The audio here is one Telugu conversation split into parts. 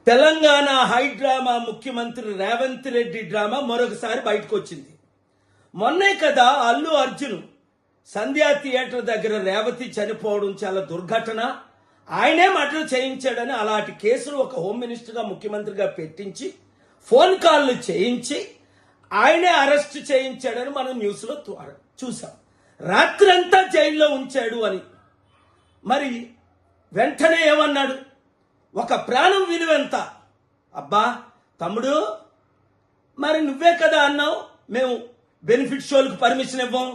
తెలంగాణ హై డ్రామా ముఖ్యమంత్రి రేవంత్ రెడ్డి డ్రామా మరొకసారి బయటకు వచ్చింది. మొన్నే కదా అల్లు అర్జున్ సంధ్యా థియేటర్ దగ్గర రేవతి చనిపోవడం చాలా దుర్ఘటన, ఆయనే మర్డర్ చేయించాడని అలాంటి కేసులు ఒక హోమ్ మినిస్టర్గా ముఖ్యమంత్రిగా పెట్టించి ఫోన్ కాల్లు చేయించి ఆయనే అరెస్ట్ చేయించాడని మనం న్యూస్లో చూసాం. రాత్రంతా జైల్లో ఉంచాడు అని. మరి వెంటనే ఏమన్నాడు? ఒక ప్రాణం విలువెంత? అబ్బా తమ్ముడు, మరి నువ్వే కదా అన్నావు మేము బెనిఫిట్ షోలకు పర్మిషన్ ఇవ్వం,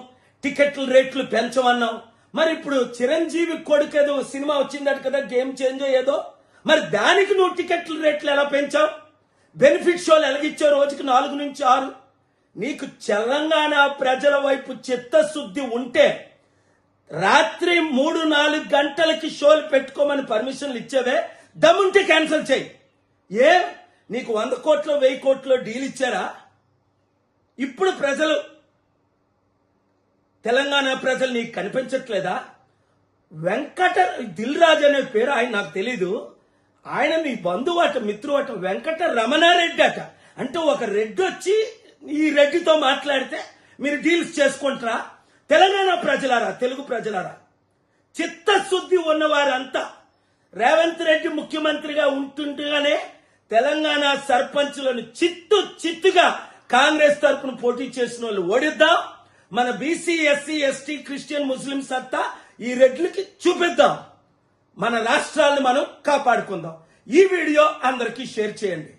టికెట్ల రేట్లు పెంచమన్నావు. మరి ఇప్పుడు చిరంజీవి కొడుకు ఏదో సినిమా వచ్చిందట కదా, గేమ్ చేంజ్ ఏదో, మరి దానికి నువ్వు టికెట్ల రేట్లు ఎలా పెంచావు? బెనిఫిట్ షోలు ఎలాగిచ్చావు? రోజుకి 4 నుంచి 6. నీకు తెలంగాణ ప్రజల వైపు చిత్తశుద్ధి ఉంటే రాత్రి 3-4 గంటలకి షోలు పెట్టుకోమని పర్మిషన్లు ఇచ్చేవే, దమ్ముంటే క్యాన్సిల్ చేయి. నీకు 100 కోట్లు 1000 కోట్లు డీల్ ఇచ్చారా? ఇప్పుడు ప్రజలు, తెలంగాణ ప్రజలు నీకు కనిపించట్లేదా? వెంకట దిల్ రాజు అనే పేరు ఆయన నాకు తెలీదు, ఆయన మీ బంధువు అట, మిత్రువు అట, వెంకట రమణారెడ్డి అట. అంటే ఒక రెడ్డి వచ్చి ఈ రెడ్డితో మాట్లాడితే మీరు డీల్స్ చేసుకుంటారా? తెలంగాణ ప్రజలారా, తెలుగు ప్రజలారా, చిత్తశుద్ధి ఉన్నవారంతా రేవంత్ రెడ్డి ముఖ్యమంత్రిగా ఉంటుండగానే తెలంగాణ సర్పంచులను చిత్తుగా కాంగ్రెస్ తరఫున పోటీ చేసిన వాళ్ళు ఓడిద్దాం. మన బీసీ, ఎస్సీ, ఎస్టీ, క్రిస్టియన్, ముస్లిం సత్తా ఈ రెడ్లకి చూపిద్దాం. మన రాష్ట్రాలను మనం కాపాడుకుందాం. ఈ వీడియో అందరికీ షేర్ చేయండి.